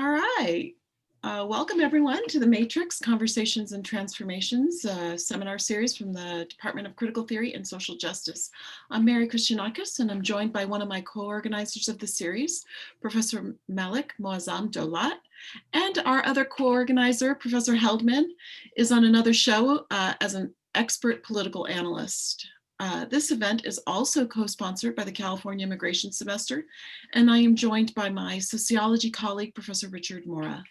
All right. Welcome everyone to the Matrix Conversations and Transformations seminar series from the Department of Critical Theory and Social Justice. I'm Mary Christianakis, and I'm joined by one of my co-organizers of the series, Professor Malik Moazzam Dolat, and our other co-organizer, Professor Heldman, is on another show as an expert political analyst. This event is also co-sponsored by the California Immigration Semester, and I am joined by my sociology colleague, Professor Richard Mora.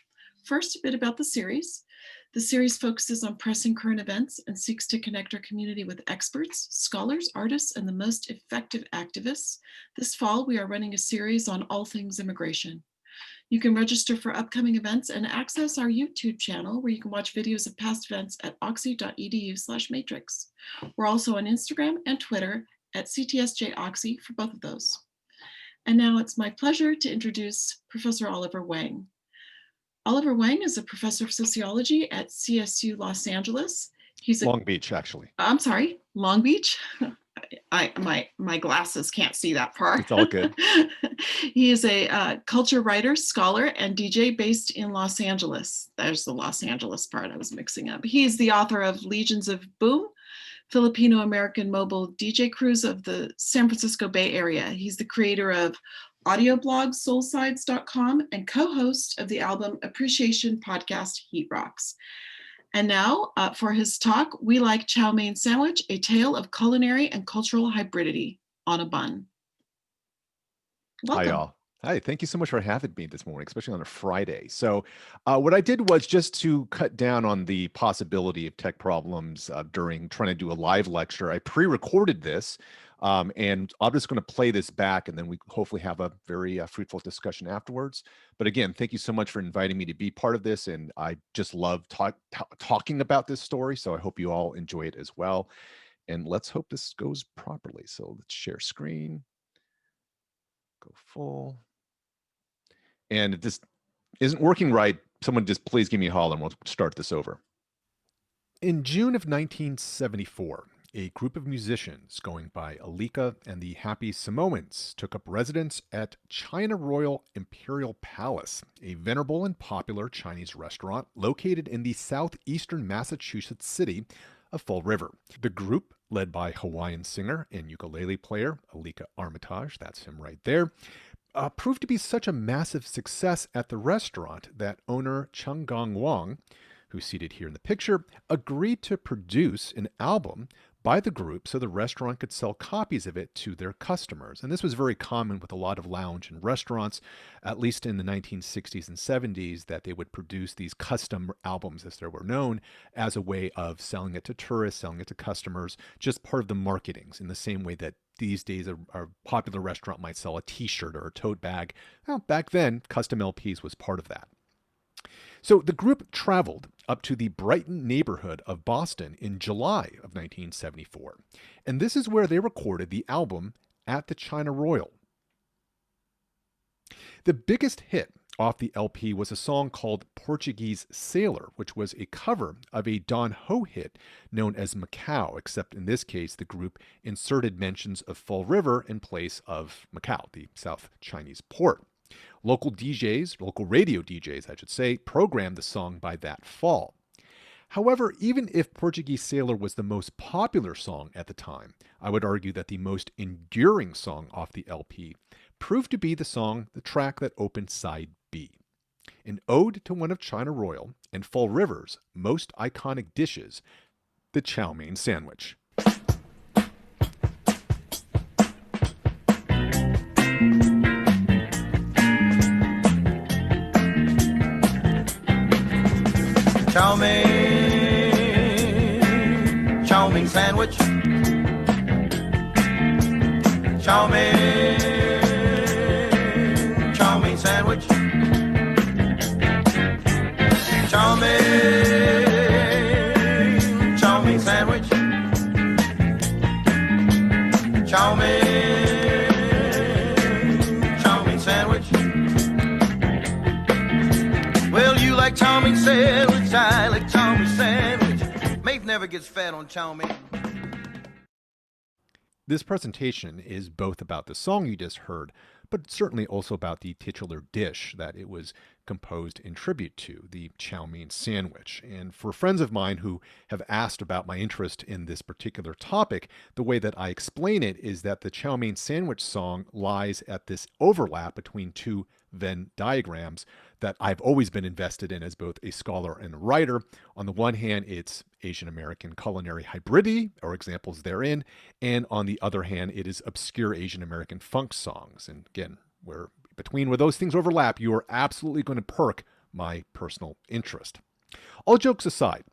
First, a bit about the series. The series focuses on pressing current events and seeks to connect our community with experts, scholars, artists, and the most effective activists. This fall, we are running a series on all things immigration. You can register for upcoming events and access our YouTube channel where you can watch videos of past events at oxy.edu/matrix. We're also on Instagram and Twitter at CTSJ Oxy for both of those. And now it's my pleasure to introduce Professor Oliver Wang. Oliver Wang is a professor of sociology at CSU Los Angeles. He's Long Beach, actually. I'm sorry, Long Beach. My glasses can't see that far. It's all good. He is a culture writer, scholar, and DJ based in Los Angeles. There's the Los Angeles part I was mixing up. He's the author of Legions of Boom, Filipino-American mobile DJ crews of the San Francisco Bay Area. He's the creator of audioblog soulsides.com and co-host of the album appreciation podcast Heat Rocks. And now for his talk, We Like Chow Mein Sandwich, a tale of culinary and cultural hybridity on a bun. Welcome. Hi, y'all. Hi, thank you so much for having me this morning, especially on a Friday. So what I did was just to cut down on the possibility of tech problems during trying to do a live lecture. I pre-recorded this, and I'm just going to play this back, and then we hopefully have a very fruitful discussion afterwards. But again, thank you so much for inviting me to be part of this, and I just love talking about this story, so I hope you all enjoy it as well. And let's hope this goes properly. So let's share screen, go full. And if this isn't working right, someone just please give me a holler and we'll start this over. In June of 1974, a group of musicians going by Alika and the Happy Samoans took up residence at China Royal Imperial Palace, a venerable and popular Chinese restaurant located in the southeastern Massachusetts city of Fall River. The group, led by Hawaiian singer and ukulele player Alika Armitage, that's him right there, proved to be such a massive success at the restaurant that owner Changgang Wang, who's seated here in the picture, agreed to produce an album by the group so the restaurant could sell copies of it to their customers. And this was very common with a lot of lounge and restaurants, at least in the 1960s and 70s, that they would produce these custom albums, as they were known, as a way of selling it to tourists, selling it to customers, just part of the marketings, in the same way that these days a popular restaurant might sell a t-shirt or a tote bag. Well, back then, custom LPs was part of that. So the group traveled up to the Brighton neighborhood of Boston in July of 1974. And this is where they recorded the album At the China Royal. The biggest hit off the LP was a song called Portuguese Sailor, which was a cover of a Don Ho hit known as Macau, except in this case, the group inserted mentions of Fall River in place of Macau, the South Chinese port. Local radio DJs, I should say, programmed the song by that fall. However, even if Portuguese Sailor was the most popular song at the time, I would argue that the most enduring song off the LP proved to be the track that opened side B, an ode to one of China Royal and Fall River's most iconic dishes, the chow mein sandwich. Chow mein sandwich. Chow mein sandwich. Chow mein sandwich. Chow mein sandwich. Well, you like chow mein sandwich, I like chow mein sandwich. Maeve never gets fat on chow mein. This presentation is both about the song you just heard, but certainly also about the titular dish, that it was composed in tribute to the chow mein sandwich. And for friends of mine who have asked about my interest in this particular topic, the way that I explain it is that the chow mein sandwich song lies at this overlap between two Venn diagrams that I've always been invested in as both a scholar and a writer. On the one hand, it's Asian American culinary hybridity, or examples therein, and on the other hand, it is obscure Asian American funk songs. And again, where those things overlap, you are absolutely going to perk my personal interest. All jokes aside,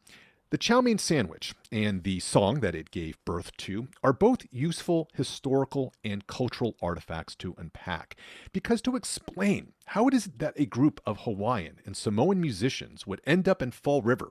the chow mein sandwich and the song that it gave birth to are both useful historical and cultural artifacts to unpack. Because to explain how it is that a group of Hawaiian and Samoan musicians would end up in Fall River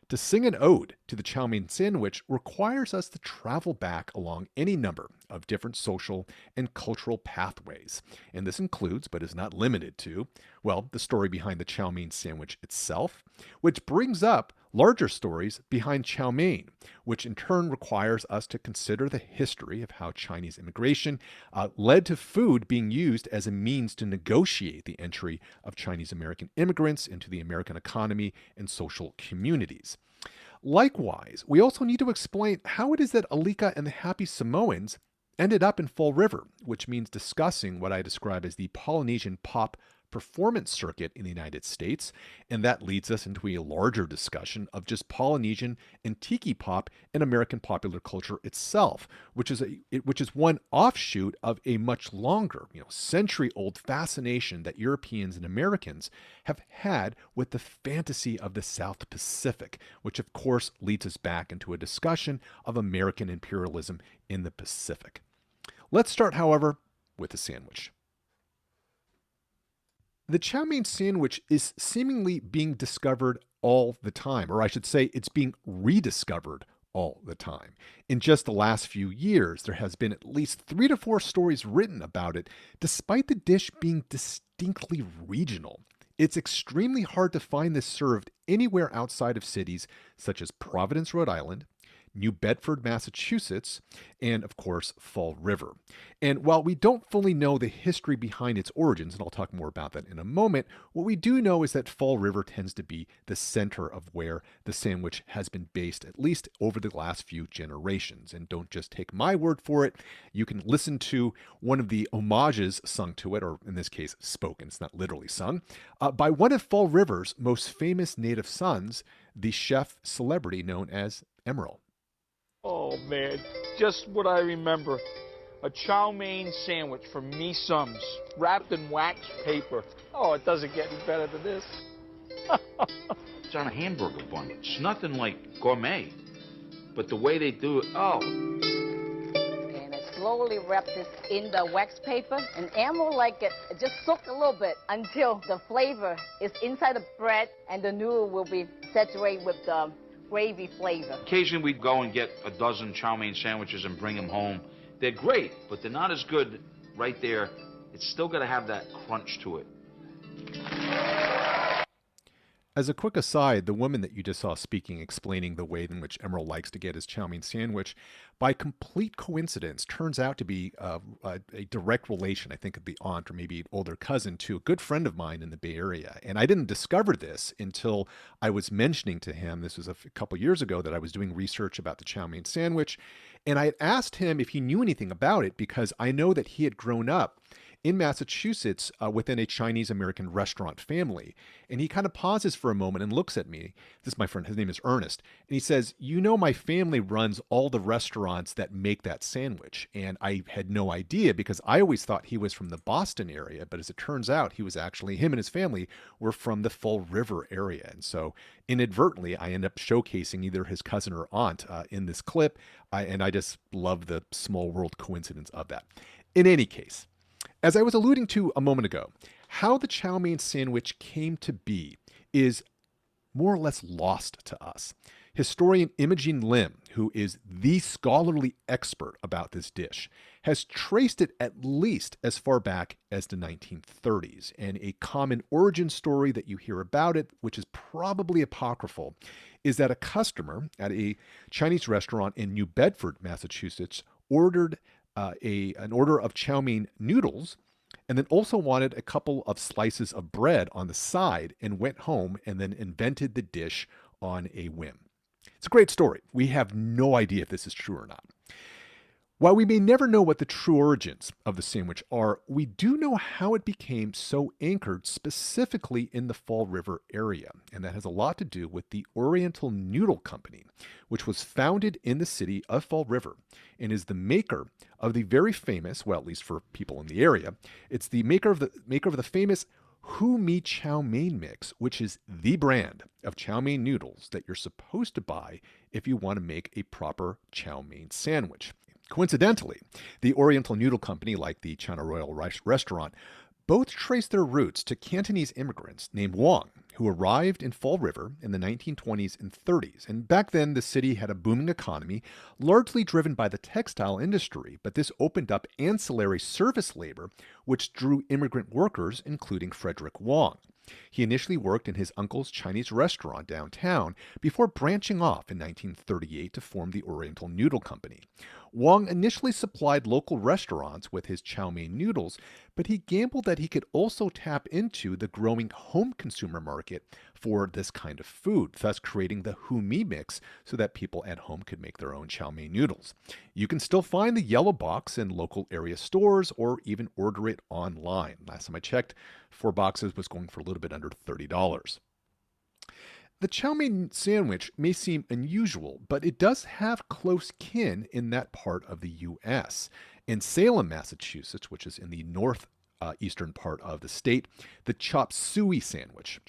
to sing an ode to the chow mein sandwich requires us to travel back along any number of different social and cultural pathways. And this includes, but is not limited to, well, the story behind the chow mein sandwich itself, which brings up larger stories behind chow mein, which in turn requires us to consider the history of how Chinese immigration led to food being used as a means to negotiate the entry of Chinese American immigrants into the American economy and social communities. Likewise, we also need to explain how it is that Alika and the Happy Samoans ended up in Fall River, which means discussing what I describe as the Polynesian pop performance circuit in the United States, and that leads us into a larger discussion of just Polynesian and tiki pop in American popular culture itself, which is one offshoot of a much longer, century-old fascination that Europeans and Americans have had with the fantasy of the South Pacific, which of course leads us back into a discussion of American imperialism in the Pacific. Let's start, however, with the sandwich. The chow mein sandwich is seemingly being discovered all the time, or I should say it's being rediscovered all the time. In just the last few years, there has been at least 3 to 4 stories written about it, despite the dish being distinctly regional. It's extremely hard to find this served anywhere outside of cities such as Providence, Rhode Island, New Bedford, Massachusetts, and of course, Fall River. And while we don't fully know the history behind its origins, and I'll talk more about that in a moment, what we do know is that Fall River tends to be the center of where the sandwich has been based, at least over the last few generations. And don't just take my word for it. You can listen to one of the homages sung to it, or in this case, spoken, it's not literally sung, by one of Fall River's most famous native sons, the chef celebrity known as Emeril. Oh man, just what I remember. A chow mein sandwich from me sums, wrapped in wax paper. Oh, it doesn't get any better than this. It's on a hamburger bun. It's nothing like gourmet, but the way they do it, oh. And I slowly wrap this in the wax paper, and Emeril like it just soak a little bit until the flavor is inside the bread, and the noodle will be saturated with the gravy flavor. Occasionally we'd go and get a dozen chow mein sandwiches and bring them home. They're great, but they're not as good right there. It's still got to have that crunch to it. As a quick aside, the woman that you just saw speaking, explaining the way in which Emeril likes to get his chow mein sandwich, by complete coincidence, turns out to be a direct relation, I think, of the aunt or maybe older cousin to a good friend of mine in the Bay Area. And I didn't discover this until I was mentioning to him, this was a couple years ago, that I was doing research about the chow mein sandwich. And I had asked him if he knew anything about it because I know that he had grown up in Massachusetts within a Chinese American restaurant family. And he kind of pauses for a moment and looks at me. This is my friend, his name is Ernest. And he says, my family runs all the restaurants that make that sandwich. And I had no idea because I always thought he was from the Boston area. But as it turns out, him and his family were from the Fall River area. And so inadvertently, I end up showcasing either his cousin or aunt in this clip. And I just love the small world coincidence of that. In any case, as I was alluding to a moment ago, how the chow mein sandwich came to be is more or less lost to us. Historian Imogen Lim, who is the scholarly expert about this dish, has traced it at least as far back as the 1930s. And a common origin story that you hear about it, which is probably apocryphal, is that a customer at a Chinese restaurant in New Bedford, Massachusetts, ordered an order of chow mein noodles and then also wanted a couple of slices of bread on the side and went home and then invented the dish on a whim. It's a great story. We have no idea if this is true or not. While we may never know what the true origins of the sandwich are, we do know how it became so anchored specifically in the Fall River area, and that has a lot to do with the Oriental Noodle Company, which was founded in the city of Fall River and is the maker of the very famous, well, at least for people in the area, it's the maker of the famous Hu Mi Chow Mein mix, which is the brand of chow mein noodles that you're supposed to buy if you want to make a proper chow mein sandwich. Coincidentally, the Oriental Noodle Company, like the China Royal restaurant, both trace their roots to Cantonese immigrants named Wang, who arrived in Fall River in the 1920s and 30s. And back then, the city had a booming economy, largely driven by the textile industry, but this opened up ancillary service labor, which drew immigrant workers, including Frederick Wang. He initially worked in his uncle's Chinese restaurant downtown before branching off in 1938 to form the Oriental Noodle Company. Wang initially supplied local restaurants with his chow mein noodles, but he gambled that he could also tap into the growing home consumer market for this kind of food, thus creating the Hu Mi mix so that people at home could make their own chow mein noodles. You can still find the yellow box in local area stores or even order it online. Last time I checked, 4 boxes was going for a little bit under $30. The chow mein sandwich may seem unusual, but it does have close kin in that part of the U.S. In Salem, Massachusetts, which is in the northeastern part of the state, the chop suey sandwich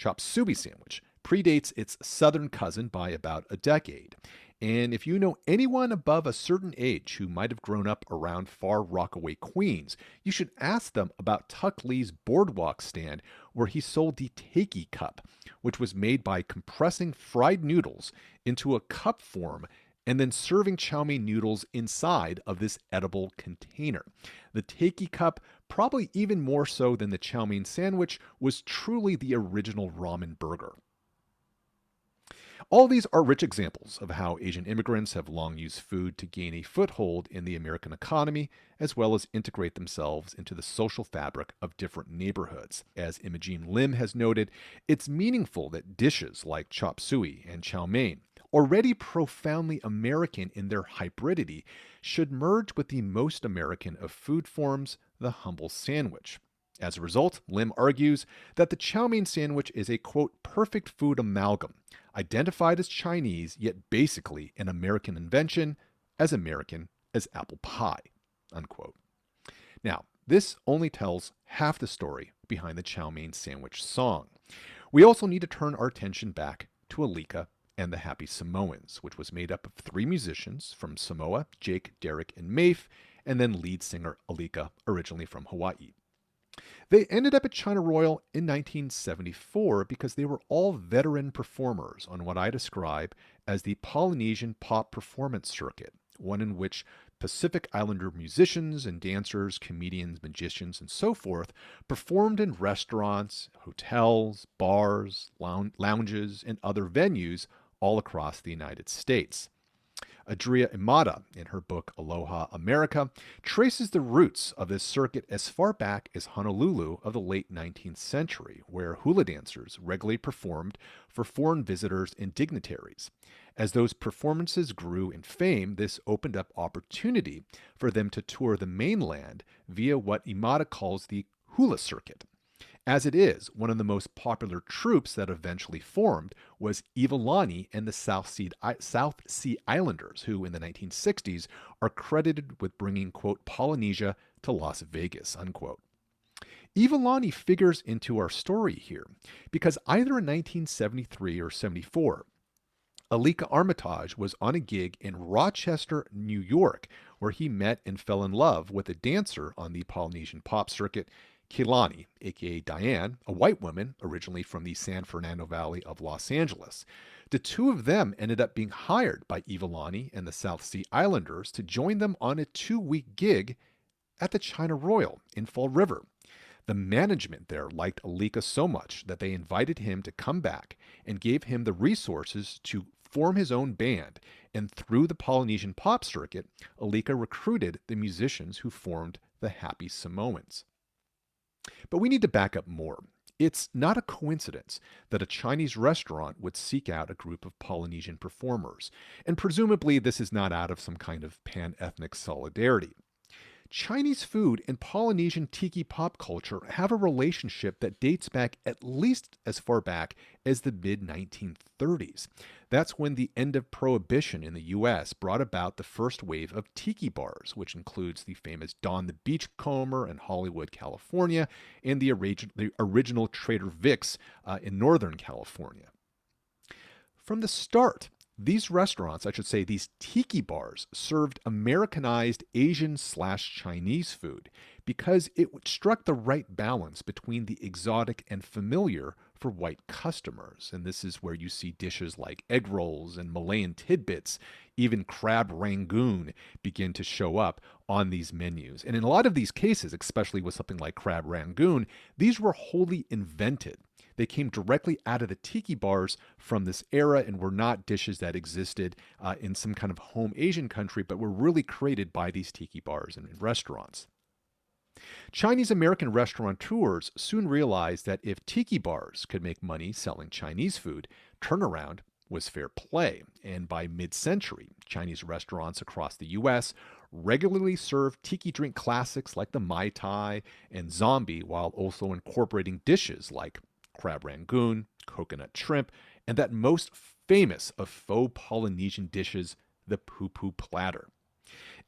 predates its southern cousin by about a decade. And if you know anyone above a certain age who might have grown up around Far Rockaway, Queens, you should ask them about Tuck Lee's boardwalk stand where he sold the Takey Cup, which was made by compressing fried noodles into a cup form and then serving chow mein noodles inside of this edible container. The Takey Cup, probably even more so than the chow mein sandwich, was truly the original ramen burger. All these are rich examples of how Asian immigrants have long used food to gain a foothold in the American economy, as well as integrate themselves into the social fabric of different neighborhoods. As Imogene Lim has noted, it's meaningful that dishes like chop suey and chow mein, already profoundly American in their hybridity, should merge with the most American of food forms, the humble sandwich. As a result, Lim argues that the chow mein sandwich is a, quote, perfect food amalgam, identified as Chinese, yet basically an American invention, as American as apple pie, unquote. Now, this only tells half the story behind the chow mein sandwich song. We also need to turn our attention back to Alika and the Happy Samoans, which was made up of 3 musicians from Samoa, Jake, Derek, and Maeve, and then lead singer Alika, originally from Hawaii. They ended up at China Royal in 1974 because they were all veteran performers on what I describe as the Polynesian pop performance circuit, one in which Pacific Islander musicians and dancers, comedians, magicians, and so forth performed in restaurants, hotels, bars, lounges, and other venues all across the United States. Adria Imada, in her book Aloha America, traces the roots of this circuit as far back as Honolulu of the late 19th century, where hula dancers regularly performed for foreign visitors and dignitaries. As those performances grew in fame, this opened up opportunity for them to tour the mainland via what Imada calls the hula circuit. As it is, one of the most popular troupes that eventually formed was Iolani and the South Sea Islanders, who in the 1960s are credited with bringing, quote, Polynesia to Las Vegas, unquote. Iolani figures into our story here because either in 1973 or 74, Alika Armitage was on a gig in Rochester, New York, where he met and fell in love with a dancer on the Polynesian pop circuit, Kehlani, aka Diane, a white woman originally from the San Fernando Valley of Los Angeles. The two of them ended up being hired by Iolani and the South Sea Islanders to join them on a 2-week gig at the China Royal in Fall River. The management there liked Alika so much that they invited him to come back and gave him the resources to form his own band, and through the Polynesian pop circuit, Alika recruited the musicians who formed the Happy Samoans. But we need to back up more. It's not a coincidence that a Chinese restaurant would seek out a group of Polynesian performers, and presumably this is not out of some kind of pan-ethnic solidarity. Chinese food and Polynesian tiki pop culture have a relationship that dates back at least as far back as the mid-1930s. That's when the end of Prohibition in the US brought about the first wave of tiki bars, which includes the famous Don the Beachcomber in Hollywood, California, and the original Trader Vic's in Northern California. From the start, these restaurants, I should say these tiki bars, served Americanized Asian/Chinese food because it struck the right balance between the exotic and familiar for white customers. And this is where you see dishes like egg rolls and Malayan tidbits, even crab rangoon, begin to show up on these menus. And in a lot of these cases, especially with something like crab rangoon, these were wholly invented. They came directly out of the tiki bars from this era and were not dishes that existed in some kind of home Asian country, but were really created by these tiki bars and restaurants. Chinese American restaurateurs soon realized that if tiki bars could make money selling Chinese food, turnaround was fair play. And by mid-century, Chinese restaurants across the US regularly served tiki drink classics like the Mai Tai and Zombie, while also incorporating dishes like crab rangoon, coconut shrimp, and that most famous of faux Polynesian dishes, the poo-poo platter.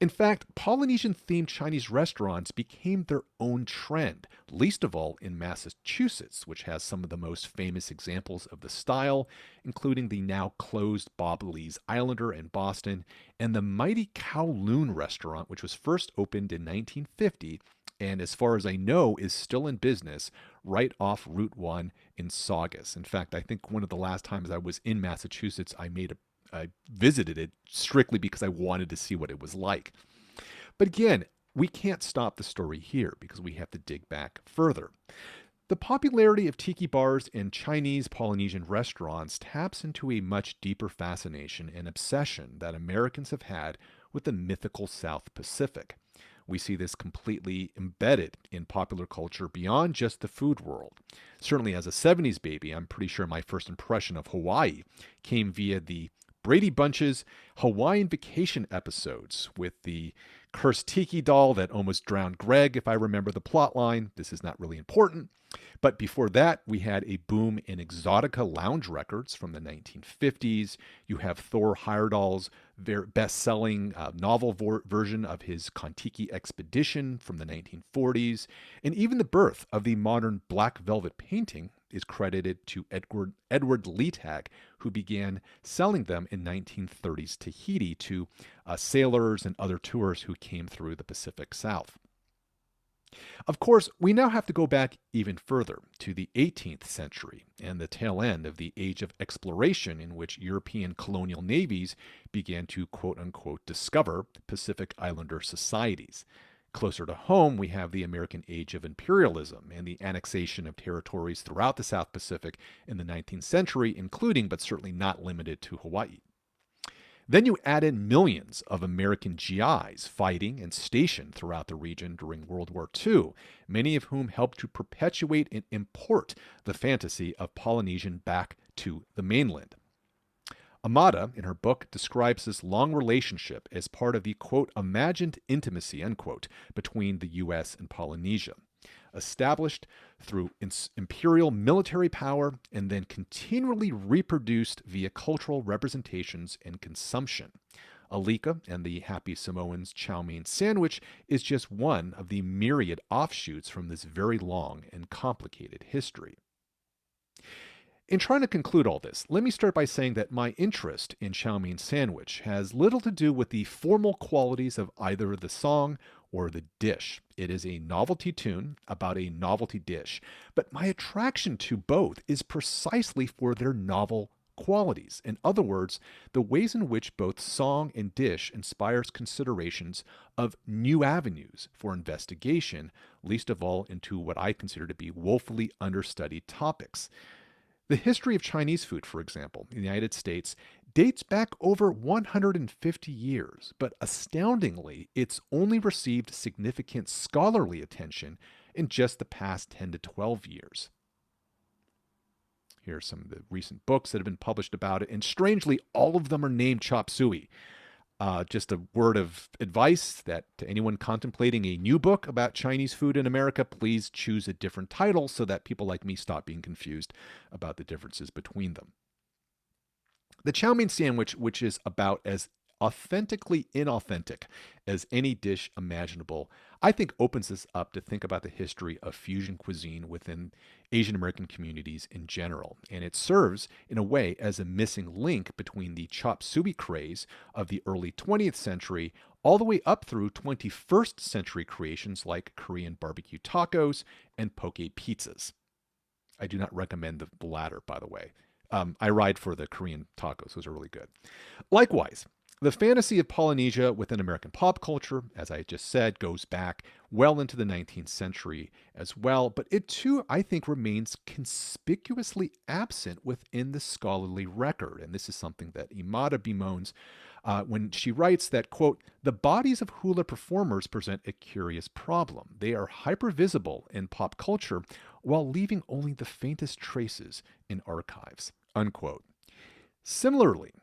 In fact, Polynesian-themed Chinese restaurants became their own trend, least of all in Massachusetts, which has some of the most famous examples of the style, including the now closed Bob Lee's Islander in Boston, and the mighty Kowloon restaurant, which was first opened in 1950, and as far as I know, is still in business right off Route 1 in Saugus. In fact, I think one of the last times I was in Massachusetts, I visited it strictly because I wanted to see what it was like. But again, we can't stop the story here because we have to dig back further. The popularity of tiki bars and Chinese Polynesian restaurants taps into a much deeper fascination and obsession that Americans have had with the mythical South Pacific. We see this completely embedded in popular culture beyond just the food world. Certainly as a 70s baby, I'm pretty sure my first impression of Hawaii came via the Brady Bunch's Hawaiian Vacation episodes with the cursed tiki doll that almost drowned Greg, if I remember the plot line. This is not really important. But before that, we had a boom in exotica lounge records from the 1950s. You have Thor Heyerdahl's best-selling novel version of his Kon-Tiki expedition from the 1940s. And even the birth of the modern black velvet painting is credited to Edward Leetag, who began selling them in 1930s Tahiti to sailors and other tourists who came through the Pacific South. Of course, we now have to go back even further to the 18th century and the tail end of the age of exploration in which European colonial navies began to quote-unquote discover Pacific Islander societies. Closer to home, we have the American age of imperialism and the annexation of territories throughout the South Pacific in the 19th century, including but certainly not limited to Hawaii. Then you add in millions of American GIs fighting and stationed throughout the region during World War II, many of whom helped to perpetuate and import the fantasy of Polynesian back to the mainland. Amada, in her book, describes this long relationship as part of the, quote, imagined intimacy, unquote, between the U.S. and Polynesia, established through imperial military power and then continually reproduced via cultural representations and consumption. Alika and the Happy Samoans chow mein sandwich is just one of the myriad offshoots from this very long and complicated history. In trying to conclude all this, let me start by saying that my interest in chow mein sandwich has little to do with the formal qualities of either the song or the dish. It is a novelty tune about a novelty dish, but my attraction to both is precisely for their novel qualities. In other words, the ways in which both song and dish inspires considerations of new avenues for investigation, least of all into what I consider to be woefully understudied topics. The history of Chinese food, for example, in the United States dates back over 150 years, but astoundingly, it's only received significant scholarly attention in just the past 10 to 12 years. Here are some of the recent books that have been published about it, and strangely, all of them are named chop suey. Just a word of advice that to anyone contemplating a new book about Chinese food in America, please choose a different title so that people like me stop being confused about the differences between them. The chow mein sandwich, which is about as authentically inauthentic as any dish imaginable, I think opens us up to think about the history of fusion cuisine within Asian American communities in general. And it serves, in a way, as a missing link between the chop suey craze of the early 20th century all the way up through 21st century creations like Korean barbecue tacos and poke pizzas. I do not recommend the latter, by the way. I ride for the Korean tacos. Those are really good. Likewise, the fantasy of Polynesia within American pop culture, as I just said, goes back well into the 19th century as well, but it too, I think, remains conspicuously absent within the scholarly record. And this is something that Imada bemoans when she writes that, quote, the bodies of hula performers present a curious problem. They are hypervisible in pop culture while leaving only the faintest traces in archives, unquote. Similarly,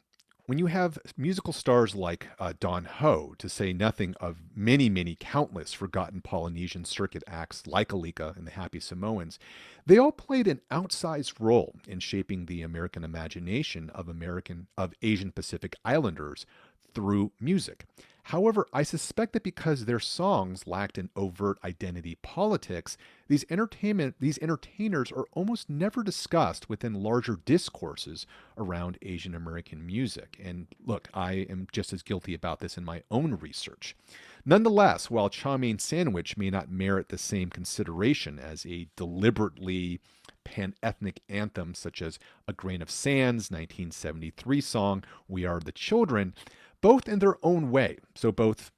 when you have musical stars like Don Ho, to say nothing of many, many countless forgotten Polynesian circuit acts like Alika and the Happy Samoans, they all played an outsized role in shaping the American imagination of Asian Pacific Islanders through music. However, I suspect that because their songs lacked an overt identity politics, these entertainers are almost never discussed within larger discourses around Asian American music. And look, I am just as guilty about this in my own research. Nonetheless, while chow mein sandwich may not merit the same consideration as a deliberately pan-ethnic anthem such as A Grain of Sand's 1973 song, We Are the Children, both in their own way, so both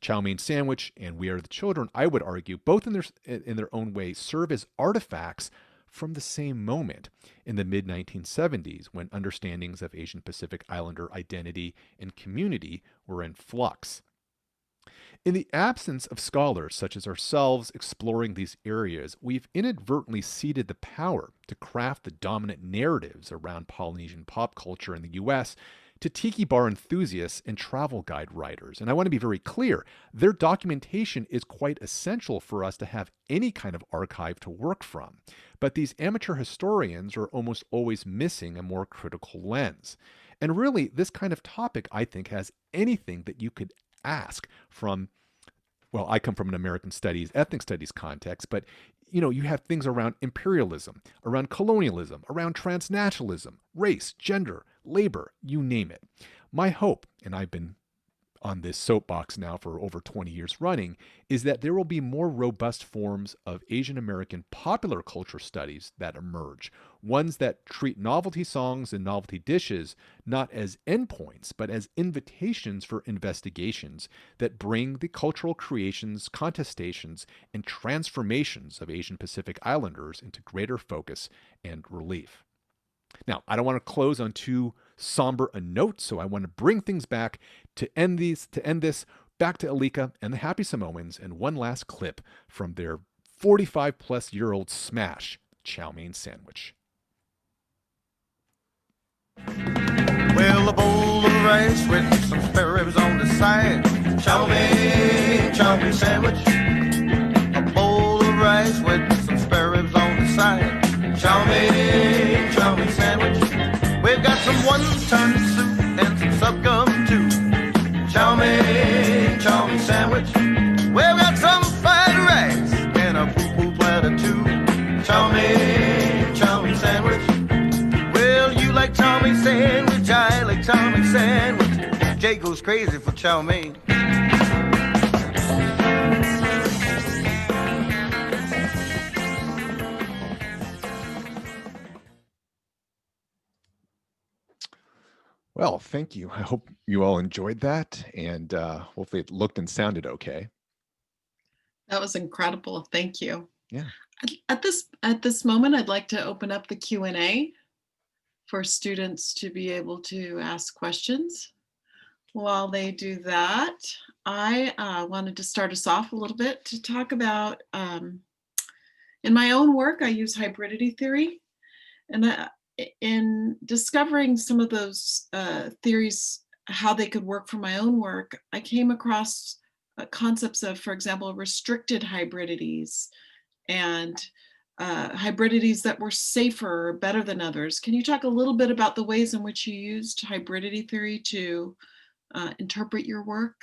Chow Mein Sandwich and We Are the Children, I would argue, both in their own way serve as artifacts from the same moment in the mid-1970s when understandings of Asian Pacific Islander identity and community were in flux. In the absence of scholars such as ourselves exploring these areas, we've inadvertently ceded the power to craft the dominant narratives around Polynesian pop culture in the US to tiki bar enthusiasts and travel guide writers. And I want to be very clear, their documentation is quite essential for us to have any kind of archive to work from. But these amateur historians are almost always missing a more critical lens. And really, this kind of topic, I think, has anything that you could ask from, well, I come from an American studies, ethnic studies context, but you have things around imperialism, around colonialism, around transnationalism, race, gender, labor, you name it. My hope, and I've been on this soapbox now for over 20 years running, is that there will be more robust forms of Asian American popular culture studies that emerge, ones that treat novelty songs and novelty dishes not as endpoints, but as invitations for investigations that bring the cultural creations, contestations, and transformations of Asian Pacific Islanders into greater focus and relief. Now, I don't want to close on too somber a note, so I want to bring things back to end this back to Alika and the Happy Samoans and one last clip from their 45-plus-year-old smash, Chow Mein Sandwich. Well, a bowl of rice with some spare ribs on the side. Chow mein sandwich. A bowl of rice with some spare ribs on the side. Chow mein sandwich. We've got some wonton soup and some succum too. Chow mein sandwich. We've got some fried rice and a poo-poo platter too. Chow mein sandwich. Well, you like chow mein sandwich, I like chow mein sandwich. Jay goes crazy for chow mein. Well, thank you. I hope you all enjoyed that, and hopefully it looked and sounded okay. That was incredible. Thank you. Yeah. At this moment, I'd like to open up the Q&A for students to be able to ask questions. While they do that, I wanted to start us off a little bit to talk about In my own work, I use hybridity theory. And in discovering some of those theories, how they could work for my own work, I came across concepts of, for example, restricted hybridities and hybridities that were safer or better than others. Can you talk a little bit about the ways in which you used hybridity theory to interpret your work?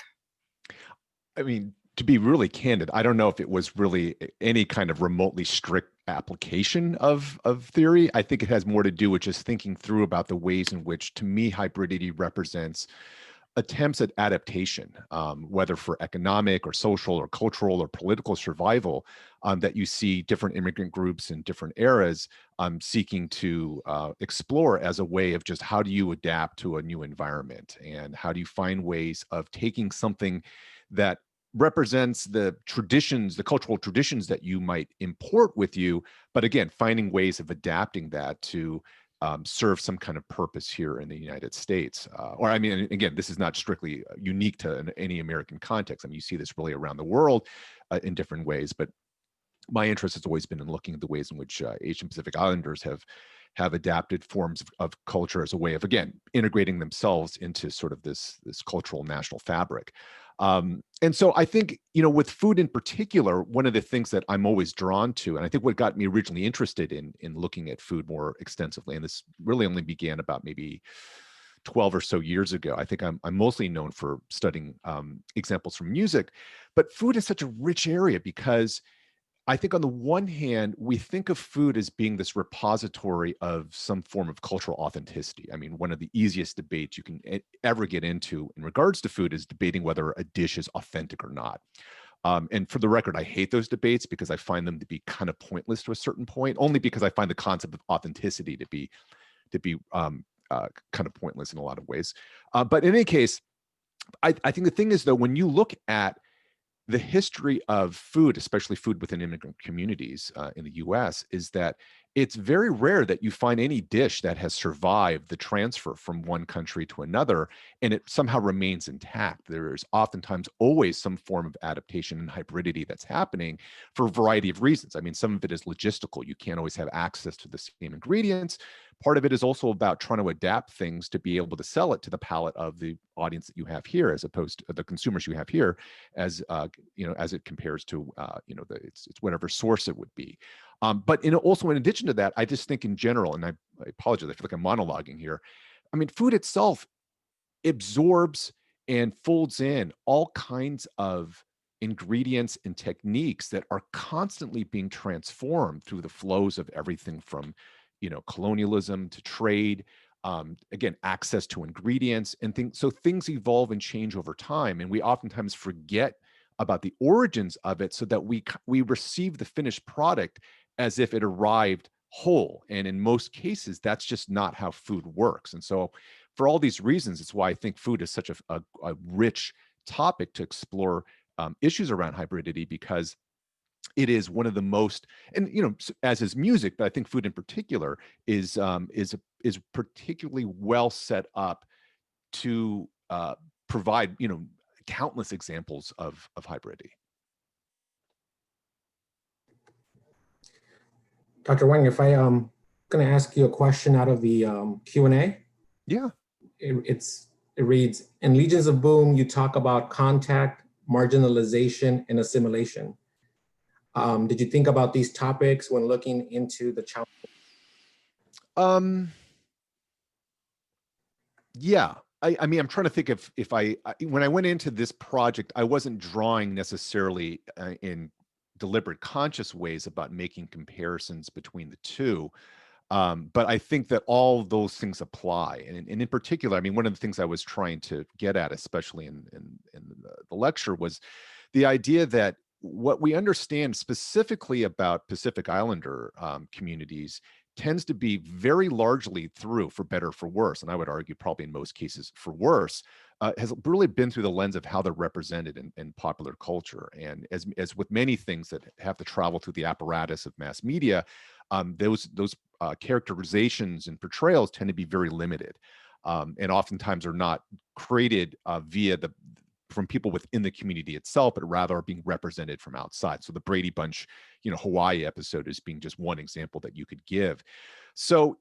I mean, to be really candid, I don't know if it was really any kind of remotely strict application of theory. I think it has more to do with just thinking through about the ways in which, to me, hybridity represents attempts at adaptation, whether for economic or social or cultural or political survival, that you see different immigrant groups in different eras seeking to explore as a way of just how do you adapt to a new environment, and how do you find ways of taking something that represents the traditions, the cultural traditions that you might import with you, but again, finding ways of adapting that to serve some kind of purpose here in the United States. Or I mean, again, this is not strictly unique to any American context. I mean, you see this really around the world in different ways, but my interest has always been in looking at the ways in which Asian Pacific Islanders have adapted forms of culture as a way of, again, integrating themselves into sort of this cultural national fabric. And so I think, with food in particular, one of the things that I'm always drawn to, and I think what got me originally interested in looking at food more extensively, and this really only began about maybe 12 or so years ago. I think I'm mostly known for studying examples from music, but food is such a rich area because I think on the one hand, we think of food as being this repository of some form of cultural authenticity. I mean, one of the easiest debates you can ever get into in regards to food is debating whether a dish is authentic or not. And for the record, I hate those debates because I find them to be kind of pointless to a certain point, only because I find the concept of authenticity to be kind of pointless in a lot of ways. But in any case, I think the thing is, though, when you look at the history of food, especially food within immigrant communities in the US, is that it's very rare that you find any dish that has survived the transfer from one country to another and it somehow remains intact. There is oftentimes always some form of adaptation and hybridity that's happening for a variety of reasons. I mean, some of it is logistical. You can't always have access to the same ingredients. Part of it is also about trying to adapt things to be able to sell it to the palate of the audience that you have here, as opposed to the consumers you have here, as as it compares to it's whatever source it would be. But also in addition to that, I just think in general, and I apologize, I feel like I'm monologuing here. I mean, food itself absorbs and folds in all kinds of ingredients and techniques that are constantly being transformed through the flows of everything from colonialism to trade, again, access to ingredients and things. So things evolve and change over time, and we oftentimes forget about the origins of it, so that we receive the finished product as if it arrived whole. And in most cases, that's just not how food works. And so for all these reasons, it's why I think food is such a rich topic to explore issues around hybridity, because it is one of the most, and as is music, but I think food in particular is particularly well set up to provide countless examples of hybridity. Dr. Wang, if I'm going to ask you a question out of the Q&A. Yeah. It reads, in Legions of Boom, you talk about contact, marginalization, and assimilation. Did you think about these topics when looking into the challenge? Yeah. I mean, I'm trying to think if when I went into this project, I wasn't drawing necessarily in deliberate, conscious ways about making comparisons between the two. But I think that all those things apply. And in particular, I mean, one of the things I was trying to get at, especially in the lecture, was the idea that what we understand specifically about Pacific Islander communities tends to be very largely through, for better or for worse, and I would argue probably in most cases for worse, has really been through the lens of how they're represented in popular culture. And as with many things that have to travel through the apparatus of mass media, those characterizations and portrayals tend to be very limited, and oftentimes are not created via the from people within the community itself, but rather are being represented from outside. So the Brady Bunch, Hawaii episode is being just one example that you could give. So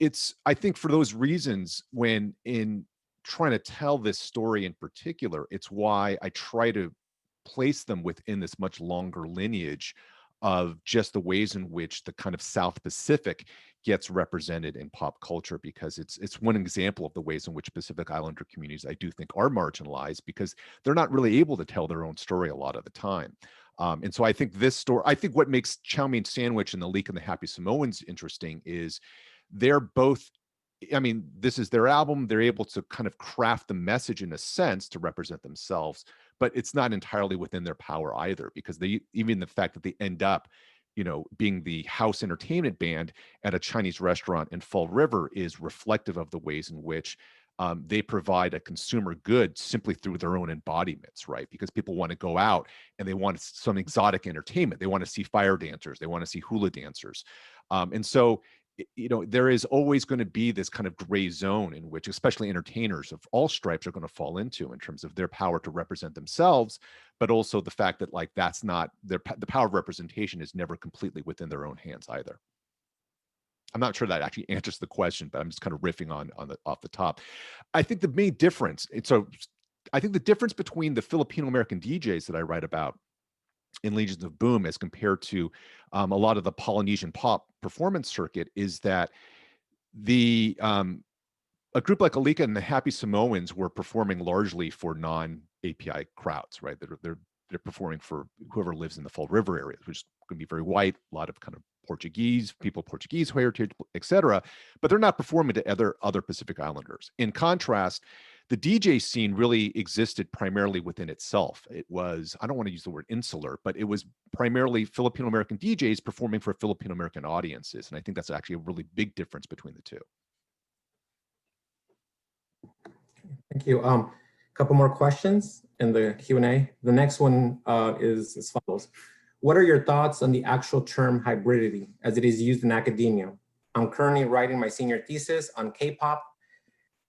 I think for those reasons, when in trying to tell this story in particular, it's why I try to place them within this much longer lineage of just the ways in which the kind of South Pacific gets represented in pop culture, because it's one example of the ways in which Pacific Islander communities, I do think, are marginalized because they're not really able to tell their own story a lot of the time. And so I think what makes Chow Mein Sandwich and the Alika and the Happy Samoans interesting is they're both, this is their album. They're able to kind of craft the message in a sense to represent themselves, but it's not entirely within their power either, because even the fact that they end up, being the house entertainment band at a Chinese restaurant in Fall River is reflective of the ways in which they provide a consumer good simply through their own embodiments, right? Because people want to go out and they want some exotic entertainment. They want to see fire dancers. They want to see hula dancers. And so, there is always going to be this kind of gray zone in which especially entertainers of all stripes are going to fall into in terms of their power to represent themselves, but also the fact that that's not the power of representation is never completely within their own hands either. I'm not sure that actually answers the question, but I'm just kind of riffing off the top. I think the main difference, I think the difference between the Filipino American DJs that I write about in Legions of Boom as compared to a lot of the Polynesian pop performance circuit is that a group like Alika and the Happy Samoans were performing largely for non-API crowds, right? They're performing for whoever lives in the Fall River area, which is going to be very white, a lot of kind of Portuguese heritage, et cetera, but they're not performing to other Pacific Islanders. In contrast, the DJ scene really existed primarily within itself. It was, I don't want to use the word insular, but it was primarily Filipino American DJs performing for Filipino American audiences. And I think that's actually a really big difference between the two. Thank you. A couple more questions in the Q&A. The next one is as follows. What are your thoughts on the actual term hybridity as it is used in academia? I'm currently writing my senior thesis on K-pop,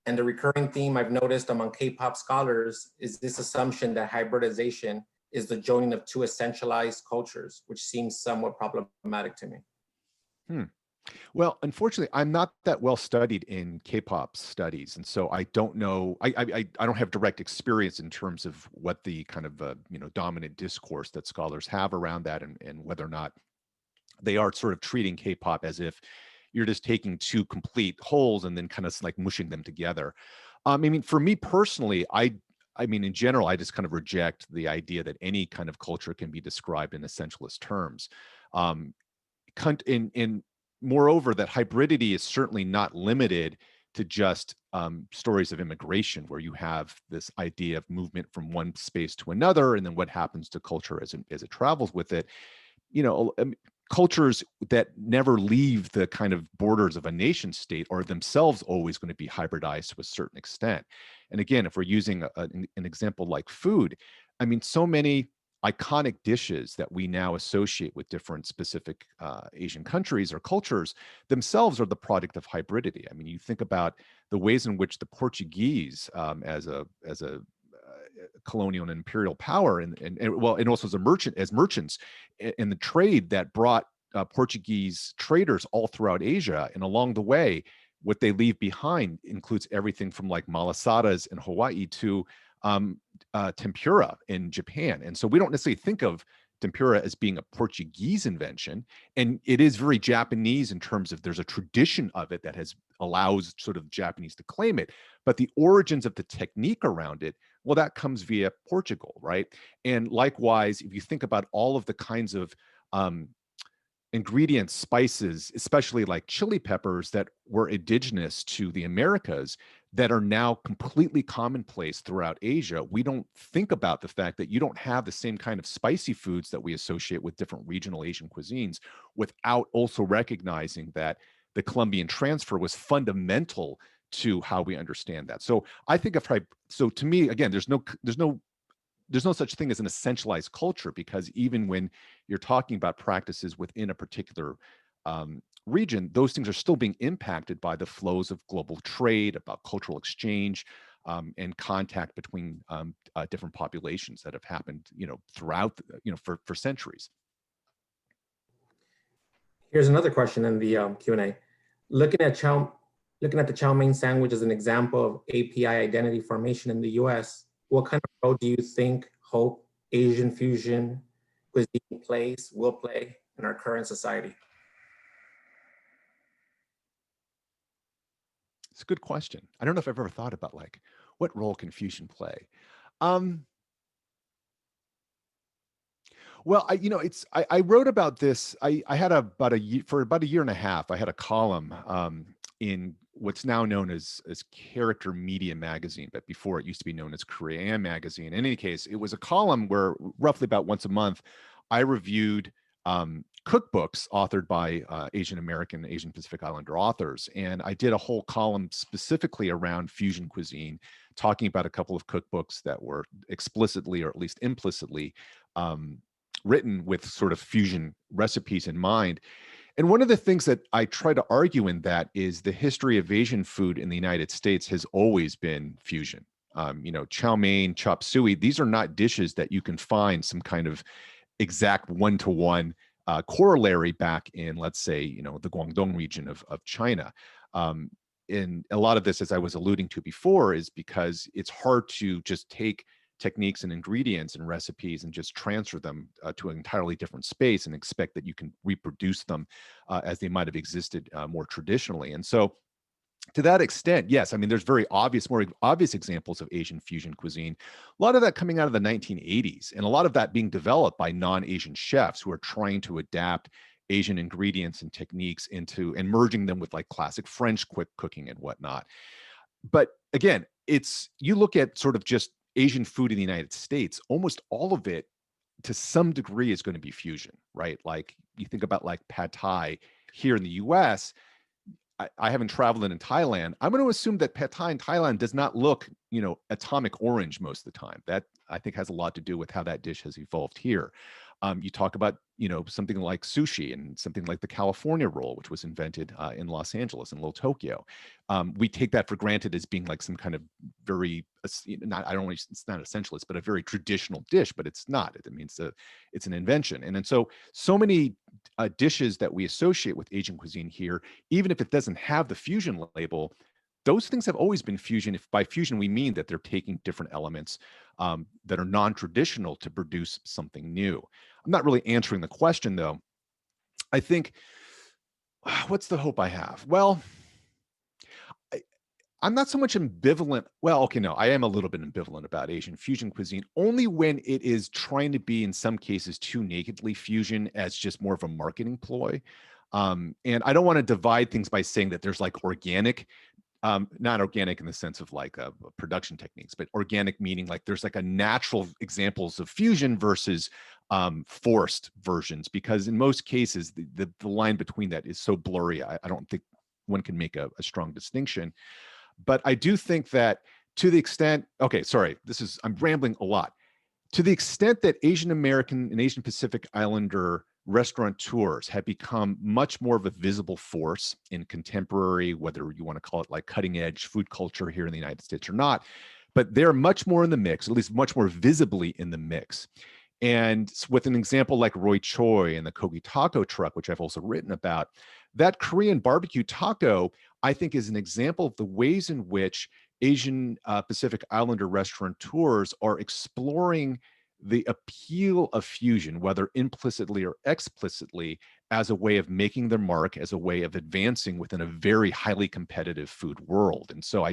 and the recurring theme I've noticed among K-pop scholars is this assumption that hybridization is the joining of two essentialized cultures, which seems somewhat problematic to me. Well, unfortunately, I'm not that well studied in K-pop studies, and so I don't know. I don't have direct experience in terms of what the kind of dominant discourse that scholars have around that, and whether or not they are sort of treating K-pop as if you're just taking two complete wholes and then kind of like mushing them together. For me personally, in general, I just kind of reject the idea that any kind of culture can be described in essentialist terms. Moreover, that hybridity is certainly not limited to just stories of immigration, where you have this idea of movement from one space to another, and then what happens to culture as it travels with it. Cultures that never leave the kind of borders of a nation state are themselves always going to be hybridized to a certain extent. And again, if we're using an example like food, so many iconic dishes that we now associate with different specific Asian countries or cultures themselves are the product of hybridity. You think about the ways in which the Portuguese, as a colonial and imperial power, and also as merchants in the trade that brought Portuguese traders all throughout Asia, and along the way, what they leave behind includes everything from like malasadas in Hawaii to tempura in Japan. And so we don't necessarily think of tempura as being a Portuguese invention, and it is very Japanese in terms of there's a tradition of it that allows sort of Japanese to claim it, but the origins of the technique around it, well, that comes via Portugal, right? And likewise, if you think about all of the kinds of ingredients, spices, especially like chili peppers that were indigenous to the Americas that are now completely commonplace throughout Asia, we don't think about the fact that you don't have the same kind of spicy foods that we associate with different regional Asian cuisines without also recognizing that the Colombian transfer was fundamental to how we understand that. So I think so to me, again, there's no such thing as an essentialized culture, because even when you're talking about practices within a particular region, those things are still being impacted by the flows of global trade, about cultural exchange, and contact between different populations that have happened, throughout, for centuries. Here's another question in the Q&A. Looking at the chow mein sandwich as an example of API identity formation in the US, what kind of role do you think, hope, Asian fusion cuisine will play in our current society? It's a good question. I don't know if I've ever thought about like, what role can fusion play? Well, I wrote about this. I had about a year and a half, I had a column in what's now known as Character Media Magazine, but before it used to be known as Korean Magazine. In any case, it was a column where roughly about once a month, I reviewed cookbooks authored by Asian American, Asian Pacific Islander authors. And I did a whole column specifically around fusion cuisine, talking about a couple of cookbooks that were explicitly or at least implicitly written with sort of fusion recipes in mind. And one of the things that I try to argue in that is the history of Asian food in the United States has always been fusion. Chow mein, chop suey, these are not dishes that you can find some kind of exact one-to-one corollary back in, let's say, the Guangdong region of China. And a lot of this, as I was alluding to before, is because it's hard to just take techniques and ingredients and recipes and just transfer them to an entirely different space and expect that you can reproduce them as they might have existed more traditionally. And so to that extent, yes, I mean, there's more obvious examples of Asian fusion cuisine. A lot of that coming out of the 1980s, and a lot of that being developed by non-Asian chefs who are trying to adapt Asian ingredients and techniques into and merging them with like classic French quick cooking and whatnot. But again, you look at sort of just Asian food in the United States, almost all of it to some degree is going to be fusion, right? Like you think about like pad thai here in the US, I haven't traveled in Thailand. I'm going to assume that pad thai in Thailand does not look, atomic orange most of the time. That I think has a lot to do with how that dish has evolved here. You talk about, something like sushi and something like the California roll, which was invented in Los Angeles and Little Tokyo. We take that for granted as being like some kind of very, it's not essentialist, but a very traditional dish, but it's not. It means it's an invention. And then so many dishes that we associate with Asian cuisine here, even if it doesn't have the fusion label, those things have always been fusion. If by fusion we mean that they're taking different elements that are non-traditional to produce something new. I'm not really answering the question though. I think, what's the hope I have? Well, I'm not so much ambivalent. Well, okay, no, I am a little bit ambivalent about Asian fusion cuisine, only when it is trying to be, in some cases, too nakedly fusion as just more of a marketing ploy. And I don't want to divide things by saying that there's like organic, not organic in the sense of like production techniques, but organic meaning like there's like a natural examples of fusion versus forced versions, because in most cases, the line between that is so blurry. I don't think one can make a strong distinction. But I do think that to the extent, okay, sorry, I'm rambling a lot. To the extent that Asian American and Asian Pacific Islander restaurateurs have become much more of a visible force in contemporary, whether you want to call it like cutting edge food culture here in the United States or not, but they're much more in the mix, at least much more visibly in the mix. And with an example like Roy Choi and the Kogi Taco Truck, which I've also written about, that Korean barbecue taco, I think, is an example of the ways in which Asian Pacific Islander restaurateurs are exploring the appeal of fusion, whether implicitly or explicitly, as a way of making their mark, as a way of advancing within a very highly competitive food world. And so I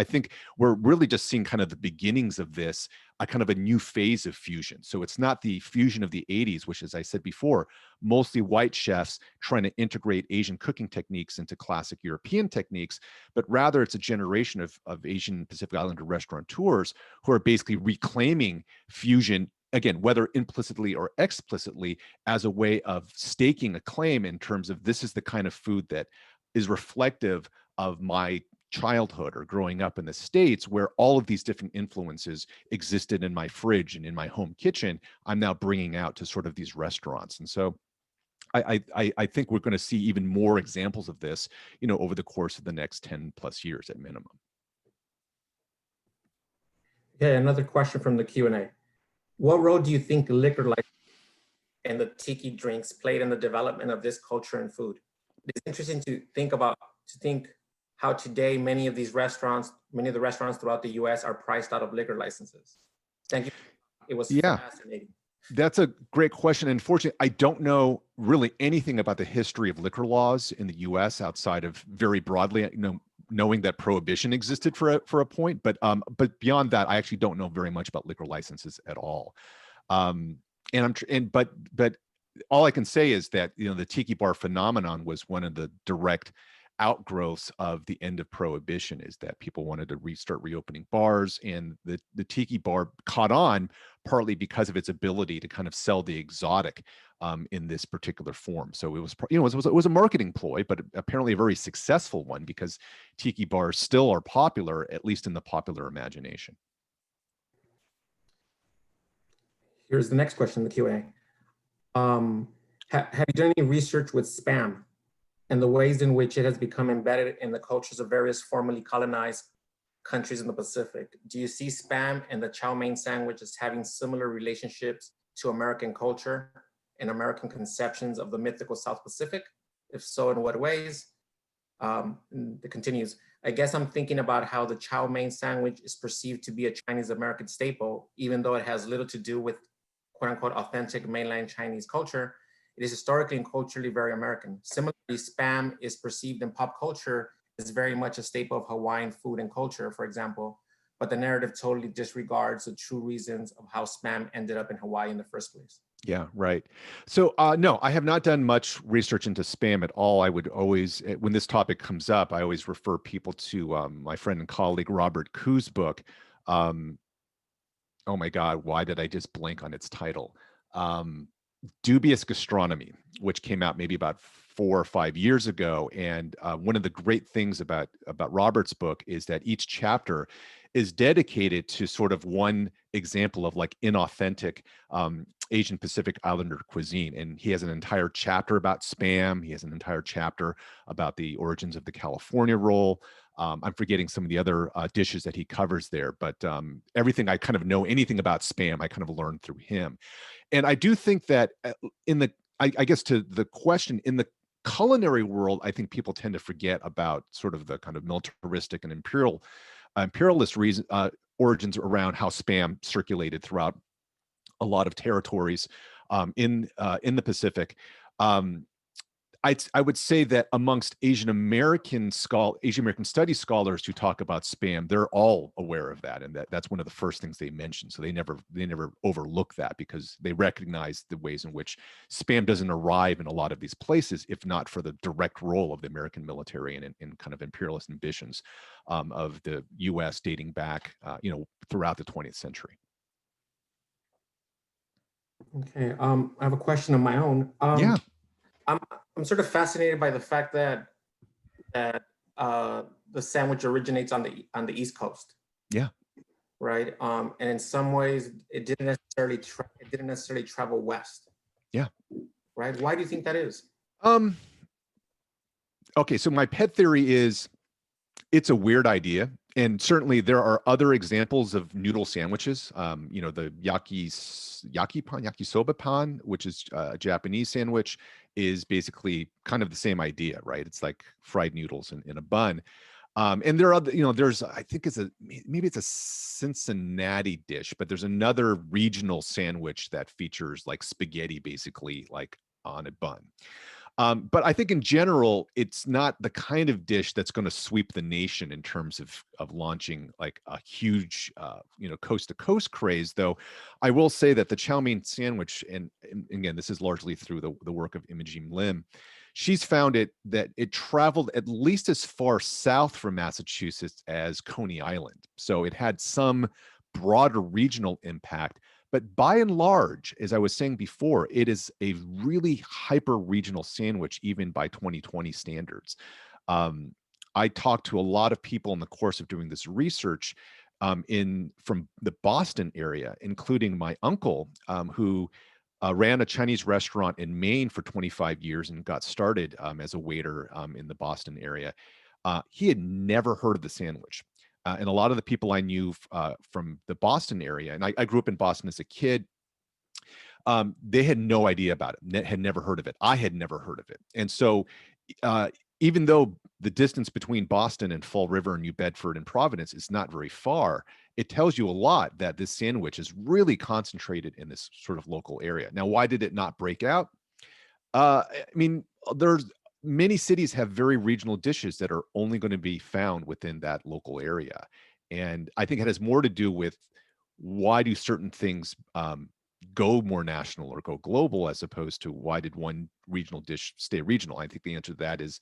think we're really just seeing kind of the beginnings of this, a kind of a new phase of fusion. So it's not the fusion of the 80s, which, as I said before, mostly white chefs trying to integrate Asian cooking techniques into classic European techniques, but rather it's a generation of Asian Pacific Islander restaurateurs who are basically reclaiming fusion, again, whether implicitly or explicitly, as a way of staking a claim in terms of this is the kind of food that is reflective of my childhood or growing up in the States, where all of these different influences existed in my fridge and in my home kitchen. I'm now bringing out to sort of these restaurants. And so I think we're going to see even more examples of this, over the course of the next 10 plus years at minimum. Okay, another question from the Q&A. What role do you think liquor license and the tiki drinks played in the development of this culture and food? It's interesting to think how today many of the restaurants throughout the US are priced out of liquor licenses. Thank you. It was fascinating. That's a great question. Unfortunately, I don't know really anything about the history of liquor laws in the US outside of very broadly, knowing that prohibition existed for a point, but beyond that, I actually don't know very much about liquor licenses at all. But all I can say is that the tiki bar phenomenon was one of the direct outgrowths of the end of prohibition, is that people wanted to start reopening bars, and the tiki bar caught on partly because of its ability to kind of sell the exotic in this particular form. So it was, it was a marketing ploy, but apparently a very successful one, because tiki bars still are popular, at least in the popular imagination. Here's the next question in the Q&A. Have you done any research with spam and the ways in which it has become embedded in the cultures of various formerly colonized countries in the Pacific? Do you see spam and the chow mein sandwich as having similar relationships to American culture and American conceptions of the mythical South Pacific? If so, in what ways? It continues. I guess I'm thinking about how the chow mein sandwich is perceived to be a Chinese American staple, even though it has little to do with quote unquote authentic mainland Chinese culture. It is historically and culturally very American. Similarly, spam is perceived in pop culture as very much a staple of Hawaiian food and culture, for example, but the narrative totally disregards the true reasons of how spam ended up in Hawaii in the first place. Yeah, right. So no, I have not done much research into spam at all. I would always, when this topic comes up, I always refer people to my friend and colleague Robert Kuh's book. Oh my God, why did I just blank on its title? Dubious Gastronomy, which came out maybe about 4 or 5 years ago. And one of the great things about Robert's book is that each chapter is dedicated to sort of one example of like inauthentic Asian Pacific Islander cuisine. And he has an entire chapter about spam. He has an entire chapter about the origins of the California roll. I'm forgetting some of the other dishes that he covers there, but everything I kind of know anything about spam, I kind of learned through him. And I do think that I guess to the question, in the culinary world, I think people tend to forget about sort of the kind of militaristic and imperialist origins around how spam circulated throughout a lot of territories in the Pacific. I would say that amongst Asian American studies scholars who talk about spam, they're all aware of that, and that's one of the first things they mention. So they never overlook that, because they recognize the ways in which spam doesn't arrive in a lot of these places, if not for the direct role of the American military and in kind of imperialist ambitions of the U.S. dating back, throughout the 20th century. Okay, I have a question of my own. Yeah. I'm sort of fascinated by the fact that the sandwich originates on the East Coast. Yeah. Right. And in some ways, it didn't necessarily travel west. Yeah. Right. Why do you think that is? Okay, so my pet theory is it's a weird idea. And certainly there are other examples of noodle sandwiches. The yakisoba pan, which is a Japanese sandwich, is basically kind of the same idea, right? It's like fried noodles in a bun. And there are other, there's, I think maybe it's a Cincinnati dish, but there's another regional sandwich that features like spaghetti, basically like on a bun. But I think in general, it's not the kind of dish that's going to sweep the nation in terms of launching like a huge, coast to coast craze. Though I will say that the chow mein sandwich, and again, this is largely through the work of Imogene Lim, she's found that it traveled at least as far south from Massachusetts as Coney Island. So it had some broader regional impact. But by and large, as I was saying before, it is a really hyper-regional sandwich, even by 2020 standards. I talked to a lot of people in the course of doing this research from the Boston area, including my uncle, who ran a Chinese restaurant in Maine for 25 years and got started as a waiter in the Boston area. He had never heard of the sandwich. And a lot of the people I knew from the Boston area, and I grew up in Boston as a kid, they had no idea about it, had never heard of it. I had never heard of it. And so even though the distance between Boston and Fall River and New Bedford and Providence is not very far, it tells you a lot that this sandwich is really concentrated in this sort of local area. Now, why did it not break out? I mean, there's many cities have very regional dishes that are only going to be found within that local area. And I think it has more to do with why do certain things go more national or go global as opposed to why did one regional dish stay regional? I think the answer to that is,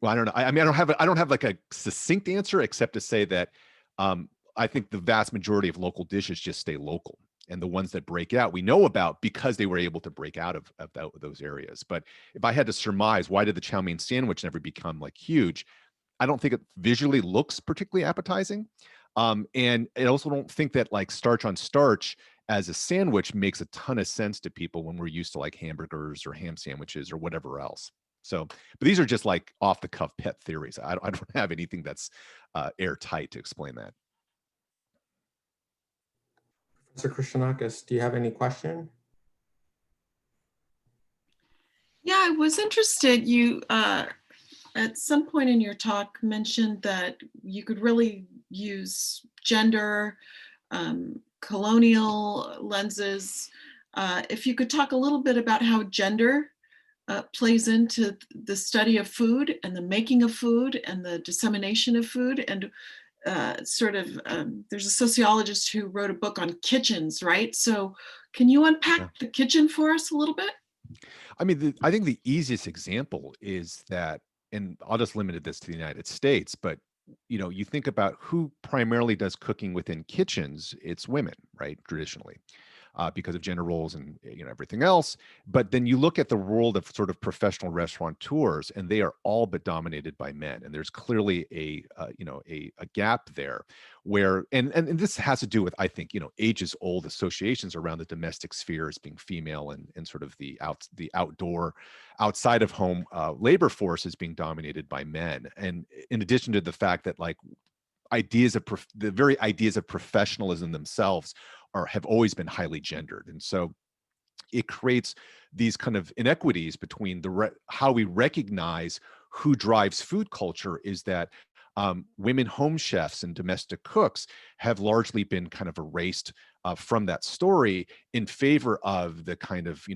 well, I don't know. I mean, I don't have like a succinct answer except to say that I think the vast majority of local dishes just stay local. And the ones that break out, we know about because they were able to break out of those areas. But if I had to surmise, why did the chow mein sandwich never become like huge? I don't think it visually looks particularly appetizing. And I also don't think that like starch on starch as a sandwich makes a ton of sense to people when we're used to like hamburgers or ham sandwiches or whatever else. So, but these are just like off the cuff pet theories. I don't have anything that's airtight to explain that. Professor Christianakis, do you have any question? Yeah, I was interested. You, at some point in your talk, mentioned that you could really use gender, colonial lenses. If you could talk a little bit about how gender plays into the study of food and the making of food and the dissemination of food, and there's a sociologist who wrote a book on kitchens, right? So can you unpack the kitchen for us a little bit? I mean, I think the easiest example is that, and I'll just limit this to the United States, but you think about who primarily does cooking within kitchens, it's women, right? Traditionally. Because of gender roles and everything else. But then you look at the world of sort of professional restaurateurs, and they are all but dominated by men. And there's clearly a gap there, where and this has to do with, I think, ages old associations around the domestic sphere as being female, and sort of the outdoor, outside of home labor force is being dominated by men. And in addition to the fact that like the very ideas of professionalism themselves have always been highly gendered. And so it creates these kind of inequities between how we recognize who drives food culture is that women home chefs and domestic cooks have largely been kind of erased from that story in favor of the kind of,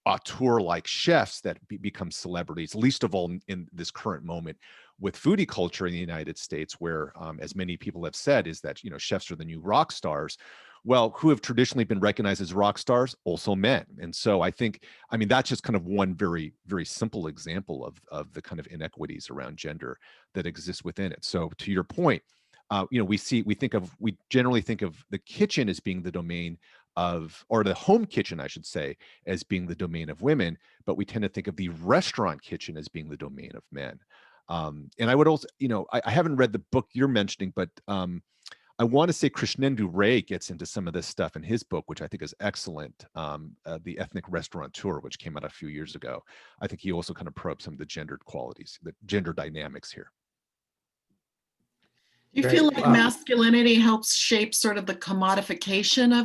auteur-like chefs that become celebrities, least of all in this current moment with foodie culture in the United States, where, as many people have said, is that, chefs are the new rock stars. Well, who have traditionally been recognized as rock stars? Also men. And so I mean, that's just kind of one very, very simple example of the kind of inequities around gender that exist within it. So to your point, we generally think of the kitchen as being the domain of, or the home kitchen, I should say, as being the domain of women, but we tend to think of the restaurant kitchen as being the domain of men. And I would also, I haven't read the book you're mentioning, but I want to say Krishnendu Ray gets into some of this stuff in his book, which I think is excellent. The Ethnic Restaurateur, which came out a few years ago. I think he also kind of probes some of the gendered qualities, the gender dynamics here. Do you feel like masculinity helps shape sort of the commodification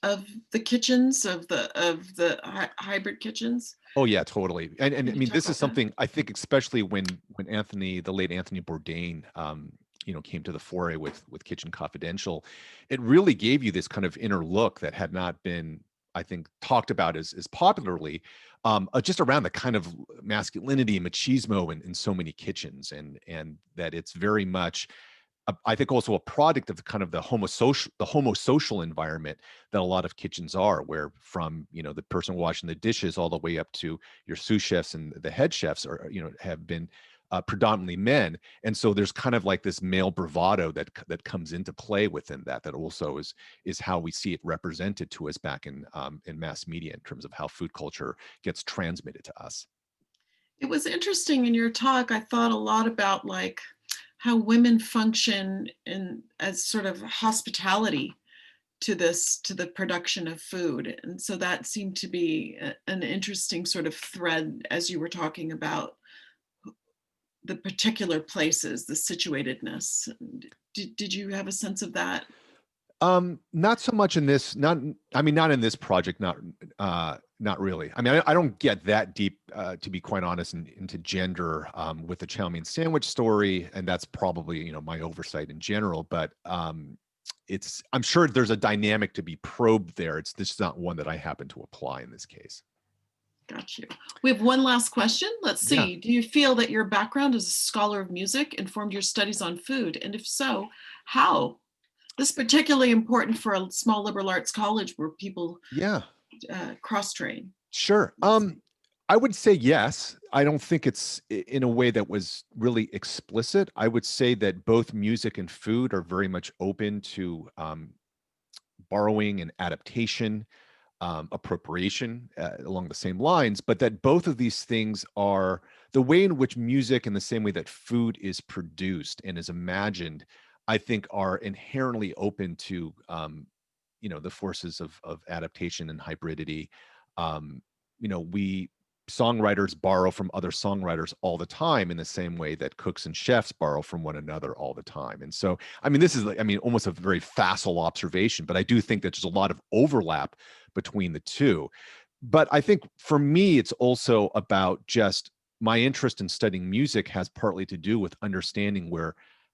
of the kitchens, of the hybrid kitchens? Oh yeah, totally. And I mean, this is something I think, especially when the late Anthony Bourdain, came to the foray with Kitchen Confidential, it really gave you this kind of inner look that had not been, I think, talked about as popularly, just around the kind of masculinity and machismo in so many kitchens, and that it's very much, I think, also a product of the kind of the homosocial environment that a lot of kitchens are, where from, the person washing the dishes all the way up to your sous chefs and the head chefs are, have been predominantly men. And so there's kind of like this male bravado that comes into play within that also is how we see it represented to us back in mass media in terms of how food culture gets transmitted to us. It was interesting in your talk. I thought a lot about like how women function as sort of hospitality to the production of food. And so that seemed to be an interesting sort of thread as you were talking about the particular places, the situatedness. Did you have a sense of that? Not so much in this, not in this project, not really. I mean, I don't get that deep, to be quite honest, into gender with the chow mein sandwich story, and that's probably, my oversight in general. But I'm sure there's a dynamic to be probed there. It's just not one that I happen to apply in this case. Got you. We have one last question. Let's see. Yeah. Do you feel that your background as a scholar of music informed your studies on food? And if so, how? This is particularly important for a small liberal arts college where people cross-train. Sure. I would say yes. I don't think it's in a way that was really explicit. I would say that both music and food are very much open to borrowing and adaptation, appropriation along the same lines, but that both of these things are the way in which music, in the same way that food is produced and is imagined, I think are inherently open to, the forces of adaptation and hybridity. We songwriters borrow from other songwriters all the time in the same way that cooks and chefs borrow from one another all the time. And so, this is, almost a very facile observation, but I do think that there's a lot of overlap between the two. But I think for me, it's also about just my interest in studying music has partly to do with understanding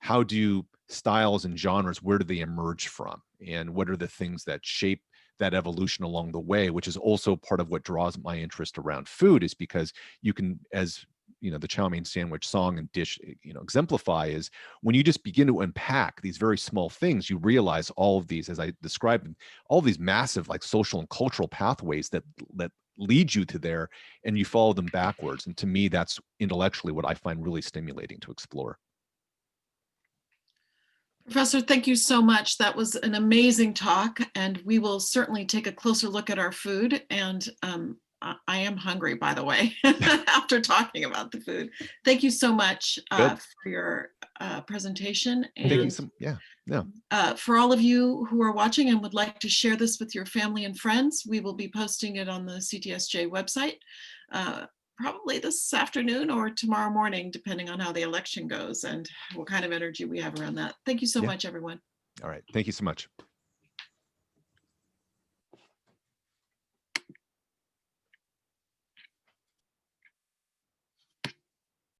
how do styles and genres, where do they emerge from? And what are the things that shape that evolution along the way, which is also part of what draws my interest around food, is because you can, as the chow mein sandwich song and dish, exemplify, is when you just begin to unpack these very small things, you realize all of these, as I described, all these massive social and cultural pathways that lead you to there, and you follow them backwards. And to me, that's intellectually what I find really stimulating to explore. Professor, thank you so much. That was an amazing talk, and we will certainly take a closer look at our food. And I am hungry, by the way, after talking about the food. Thank you so much for your presentation. And for all of you who are watching and would like to share this with your family and friends, we will be posting it on the CTSJ website. Probably this afternoon or tomorrow morning, depending on how the election goes and what kind of energy we have around that. Thank you so much, everyone. All right. Thank you so much.